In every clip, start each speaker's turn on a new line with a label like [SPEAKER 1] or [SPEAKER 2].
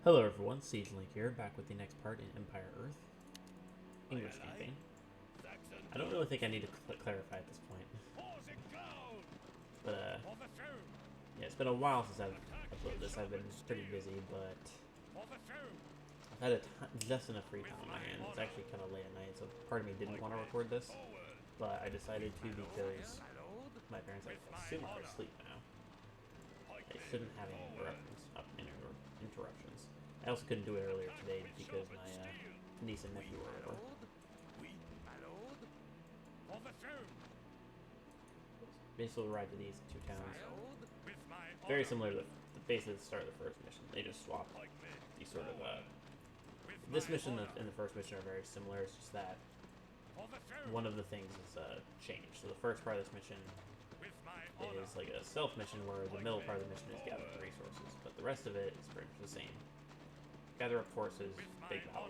[SPEAKER 1] Hello everyone, Siege Link here, back with the next part in Empire Earth. English campaign. I don't really think I need to clarify at this point. But, yeah, it's been a while since I've uploaded this. I've been pretty busy, but I've had just enough free time on my hands. It's actually kind of late at night, so part of me didn't want to record this, but I decided to because my parents, I assume, are asleep now. They shouldn't have any interruptions. I also couldn't do it earlier today because my niece and nephew were over. Basically arrived at these two towns. Very similar to basically the start of the first mission. They just swapped these sort of this mission and the first mission are very similar. It's just that one of the things is changed. So the first part of this mission is like a stealth mission where the middle part of the mission is gathering resources, but the rest of it is pretty much the same. Gather up forces, big battle.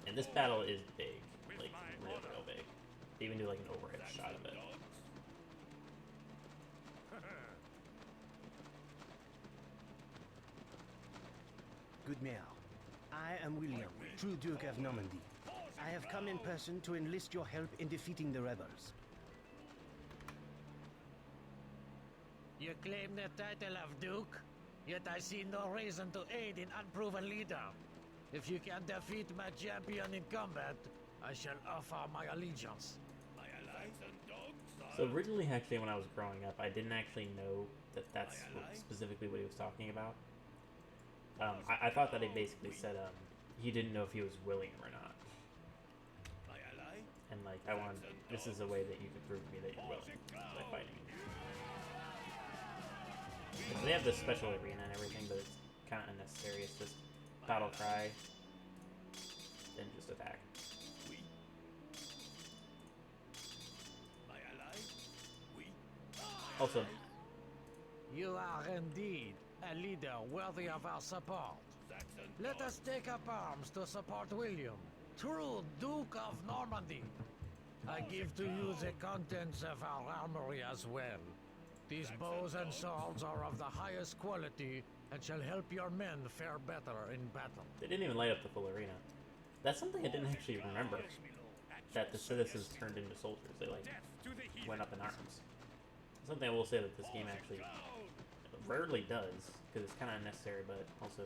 [SPEAKER 1] And this battle is big, like real big. They even do like an overhead shot of it.
[SPEAKER 2] Good mayor. I am William, true Duke of Normandy. I have come in person to enlist your help in defeating the rebels.
[SPEAKER 3] You claim the title of Duke, yet I see no reason to aid an unproven leader. If you can defeat my champion in combat, I shall offer my allegiance.
[SPEAKER 1] So originally, actually, when I was growing up, I didn't actually know that that's specifically what he was talking about. I thought that he basically said he didn't know if he was William or not. And like, this is a way that you can prove to me that you're William by fighting him. So they have this special arena and everything, but it's kind of unnecessary. It's just battle cry, then just attack. Also,
[SPEAKER 3] You are indeed a leader worthy of our support. Let us take up arms to support William, true Duke of Normandy. I give to you the contents of our armory as well. These bows and swords are of the highest quality and shall help your men fare better in battle.
[SPEAKER 1] they didn't even light up the full arena. That's something I didn't actually remember. That the citizens turned into soldiers. They like went up in arms. Something I will say that this game actually rarely does, because it's kind of unnecessary, but also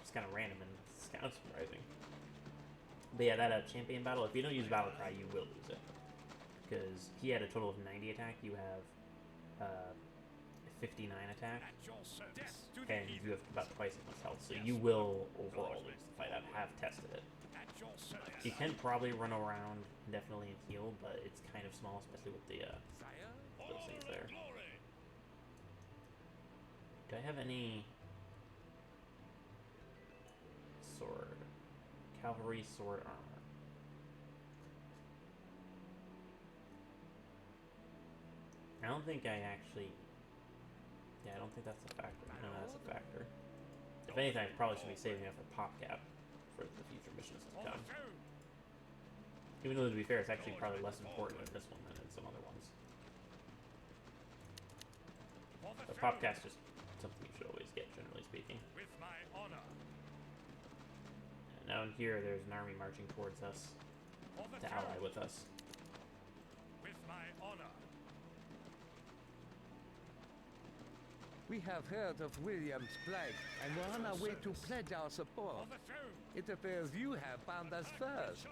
[SPEAKER 1] just kind of random and it's kind of surprising. But yeah, that champion battle, if you don't use Battle Cry, you will lose it. Because he had a total of 90 attack, you have 59 attack, and you have about twice as much health, so you will overall lose the fight. I have tested it. You can probably run around definitely and heal, but it's kind of small, especially with the those things there. Do I have any sword? Cavalry sword armor. I don't think I actually... Yeah, I don't think that's a factor. No, that's a factor. If anything, I probably should be saving it for PopCap for the future missions to come. Even though, to be fair, it's actually probably less important in this one than in some other ones. But PopCap's just something you should always get, generally speaking. And down here, there's an army marching towards us to ally with us.
[SPEAKER 4] We have heard of William's plight and we're on our way to pledge our support. It appears you have found us first.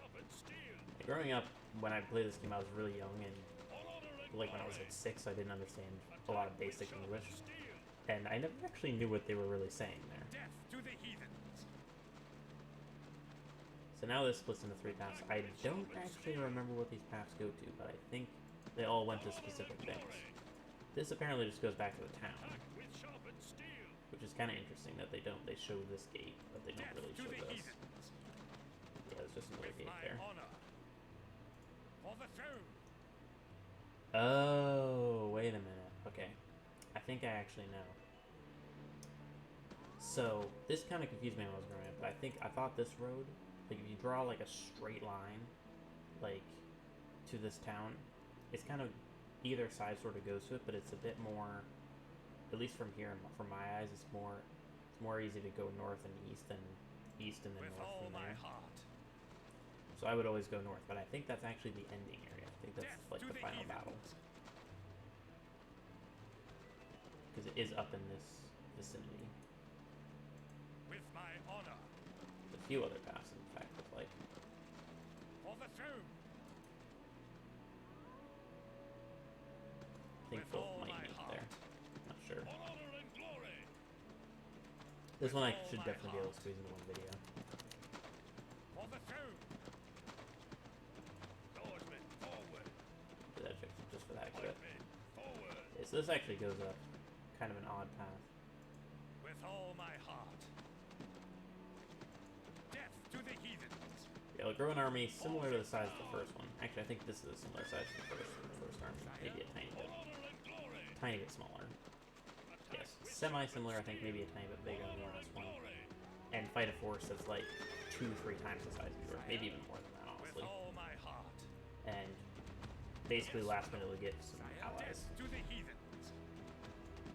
[SPEAKER 1] Growing up, when I played this game, I was really young, and like when I was like 6, I didn't understand a lot of basic English, and I never actually knew what they were really saying there. So now this splits into 3 paths. I don't actually remember what these paths go to, but I think they all went to specific things. This apparently just goes back to the town, which is kind of interesting that they show this gate, but they don't really show this. Yeah, there's just another gate there. Oh, wait a minute. Okay. I think I actually know. So, this kind of confused me when I was growing up, but I thought this road, like if you draw like a straight line, like, to this town, it's kind of, either side sort of goes to it, but it's a bit more at least from here, from my eyes, it's more easy to go north and east than north from there. So I would always go north, but I think that's actually the ending area. I think that's like the final battle. Because it is up in this vicinity.
[SPEAKER 5] With my honor.
[SPEAKER 1] A few other paths, in fact, look like.
[SPEAKER 5] For the throne.
[SPEAKER 1] I think both might meet there. Not sure. This one I should definitely be able to squeeze into one video.
[SPEAKER 5] For the throne. Swordsman, forward.
[SPEAKER 1] Do that just for that clip.
[SPEAKER 5] Forward.
[SPEAKER 1] Okay, so this actually goes up kind of an odd path.
[SPEAKER 5] With all my heart. Death to the heathens.
[SPEAKER 1] Yeah, it'll grow an army similar to the size of the first one. Actually, I think this is a similar size to the first army. Maybe a tiny bit smaller. Yes, semi-similar, I think maybe a tiny bit bigger than the last one. And fight a force that's like 2-3 times the size of yours, maybe even more than that, honestly. And basically last minute we'll get some allies.
[SPEAKER 5] To the heathens.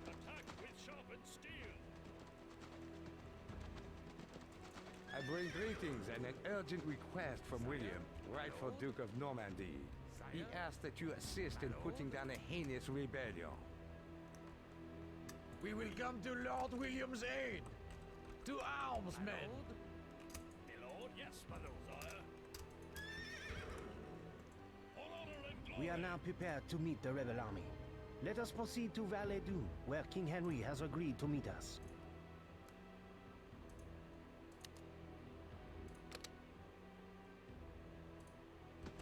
[SPEAKER 5] Attack with sharpened steel.
[SPEAKER 4] I bring greetings and an urgent request from William, rightful Duke of Normandy. He asks that you assist in putting down a heinous rebellion.
[SPEAKER 3] We will come to Lord William's aid. To arms, men.
[SPEAKER 5] My lord, yes, my lord, sire. For honor and glory.
[SPEAKER 2] We are now prepared to meet the rebel army. Let us proceed to Valet-Du, where King Henry has agreed to meet us.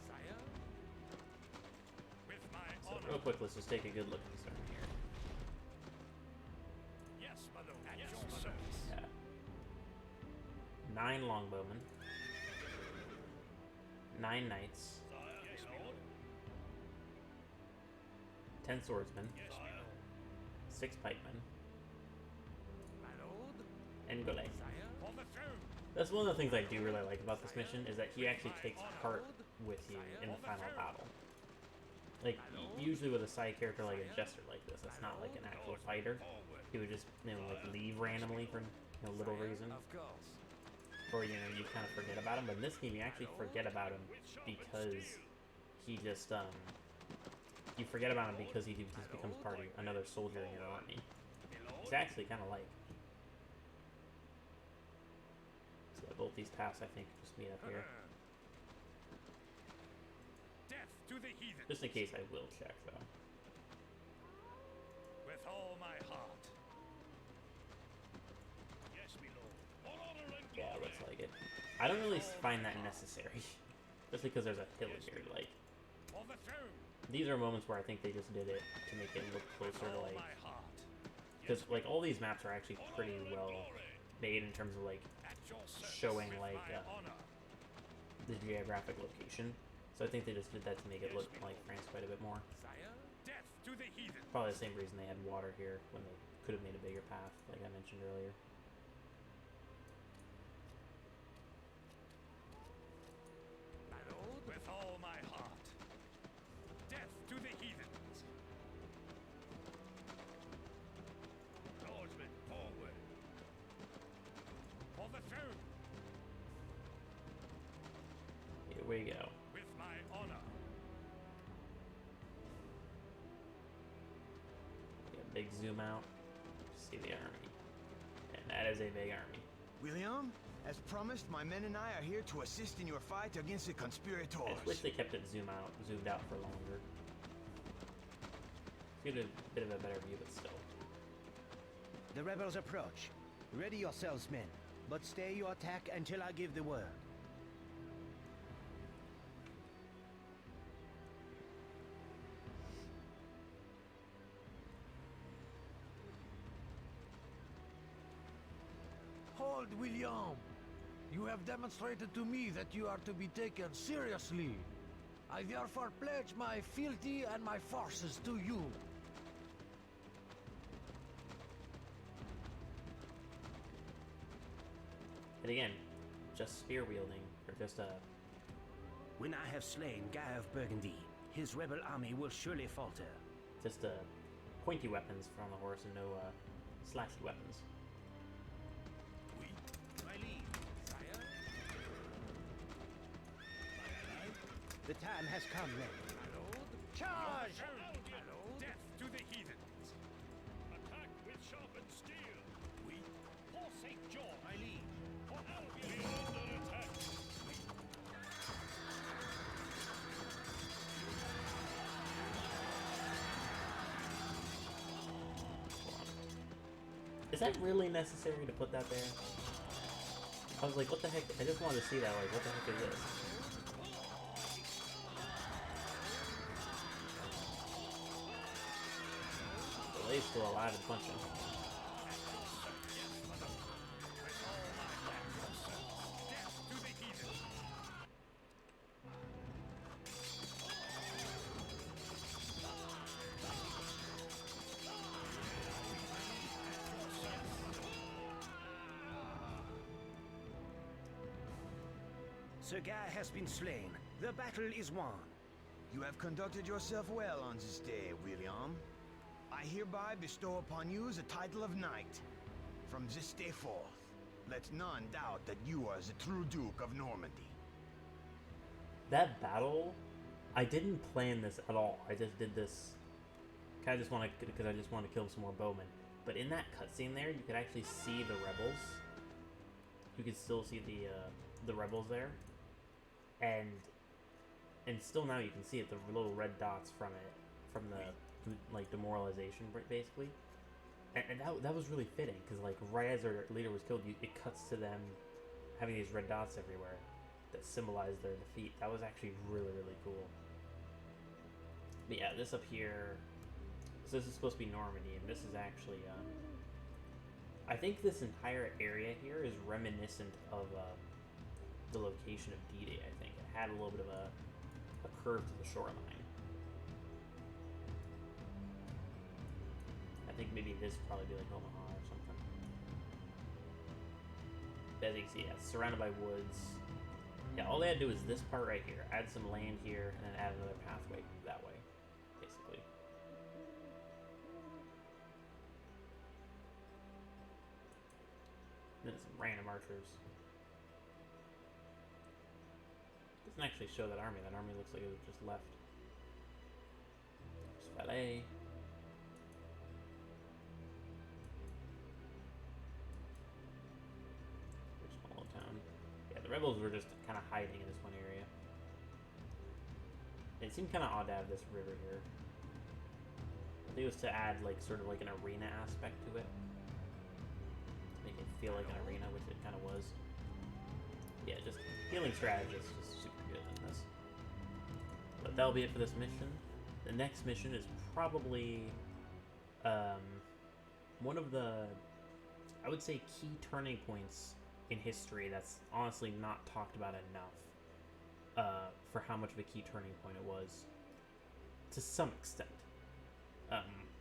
[SPEAKER 5] Sire. With my
[SPEAKER 1] So
[SPEAKER 5] honor.
[SPEAKER 1] real quick, let's just take a good look at this army here.
[SPEAKER 5] Yes, my lord. At your service.
[SPEAKER 1] Yeah. 9 longbowmen. 9 knights.
[SPEAKER 5] Sire. Yes, my lord.
[SPEAKER 1] 10 swordsmen.
[SPEAKER 5] Yes, my lord.
[SPEAKER 1] 6 pikemen.
[SPEAKER 3] My lord.
[SPEAKER 1] And Gaulet.
[SPEAKER 3] Sire.
[SPEAKER 5] For the throne.
[SPEAKER 1] That's one of the things I do really like about this mission, is that he actually takes part with you in the final battle. Like, usually with a side character like a jester like this, that's not like an actual fighter. He would just, you know, like leave randomly for no little reason.
[SPEAKER 3] Of course.
[SPEAKER 1] Or, you know, you kind of forget about him. But in this game, you actually forget about him because he just, you forget about him because he just becomes part of another soldier in your army. It's actually kind of like. So both these paths, I think, just meet up here.
[SPEAKER 5] Death to the heathens.
[SPEAKER 1] Just in case I will check, though.
[SPEAKER 5] With all my heart. Yes, my lord. For honor and glory.
[SPEAKER 1] Yeah, it looks like it. I don't really find that necessary. Especially because there's a hill here. Like,
[SPEAKER 5] For the throne.
[SPEAKER 1] these are moments where I think they just did it to make it look closer to,
[SPEAKER 5] All
[SPEAKER 1] like...
[SPEAKER 5] my heart.
[SPEAKER 1] Because, like, all these maps are actually pretty well made in terms of, like,
[SPEAKER 5] At your service.
[SPEAKER 1] showing,
[SPEAKER 5] With
[SPEAKER 1] like,
[SPEAKER 5] my honor.
[SPEAKER 1] the geographic location. So I think they just did that to make it look like France quite a bit more.
[SPEAKER 3] Sire.
[SPEAKER 5] Death to the heathens.
[SPEAKER 1] Probably the same reason they had water here when they could have made a bigger path, like I mentioned earlier.
[SPEAKER 3] My lord.
[SPEAKER 5] With all my heart. Death to the heathens. Swordsman, forward. For the throne.
[SPEAKER 1] Here we go.
[SPEAKER 5] With my honor.
[SPEAKER 1] Yeah, big zoom out. See the army. And that is a big army.
[SPEAKER 6] William, as promised, my men and I are here to assist in your fight against the
[SPEAKER 1] I
[SPEAKER 6] conspirators.
[SPEAKER 1] just wish they kept it zoomed out for longer. Get a bit of a better view, but still.
[SPEAKER 2] The rebels approach. Ready yourselves, men, but stay your attack until I give the word.
[SPEAKER 3] Hold, William. You have demonstrated to me that you are to be taken seriously. I therefore pledge my fealty and my forces to you.
[SPEAKER 1] And again, just spear wielding, or just
[SPEAKER 2] When I have slain Guy of Burgundy, his rebel army will surely falter.
[SPEAKER 1] just a pointy weapons from the horse and no slashy weapons.
[SPEAKER 2] The time has come then. Charge!
[SPEAKER 5] Death to the heathens! Attack with sharpened steel! We, for St. George, my liege, for Albion, under attack!
[SPEAKER 1] Is that really necessary to put that there? I was like, what the heck? I just wanted to see that. Like, what the heck is this? Delay's still alive and punching.
[SPEAKER 2] Sir Guy has been slain. The battle is won.
[SPEAKER 6] You have conducted yourself well on this day, William. I hereby bestow upon you the title of knight. From this day forth, let none doubt that you are the true Duke of Normandy.
[SPEAKER 1] That battle, I didn't plan this at all. I just did this. I just want to, because I just want to kill some more bowmen. But in that cutscene there, you could actually see the rebels. You could still see the rebels there, and still now you can see it, the little red dots from it, from the like demoralization basically, and that was really fitting because like right as their leader was killed, it cuts to them having these red dots everywhere that symbolize their defeat. That was actually really, really cool. But yeah, this up here, so this is supposed to be Normandy, and this is actually I think this entire area here is reminiscent of the location of D-Day. I think it had a little bit of a curve to the shoreline. I think maybe this would probably be like Omaha or something. But as you can see, yeah, it's surrounded by woods. Yeah, all they had to do is this part right here. Add some land here, and then add another pathway that way, basically. And then some random archers. Doesn't actually show that army. That army looks like it just left. There's Valet. There's small little town. Yeah, the rebels were just kind of hiding in this one area. It seemed kind of odd to have this river here. I think it was to add like sort of like an arena aspect to it. Make it feel like an arena, which it kind of was. Yeah, just healing strategist is super good in this. But that'll be it for this mission. The next mission is probably one of the, I would say, key turning points in history that's honestly not talked about enough for how much of a key turning point it was to some extent.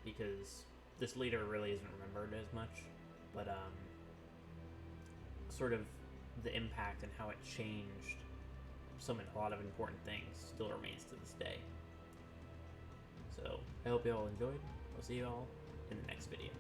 [SPEAKER 1] Because this leader really isn't remembered as much, but sort of the impact and how it changed a lot of important things still remains to this day. So I hope you all enjoyed. I'll see you all in the next video.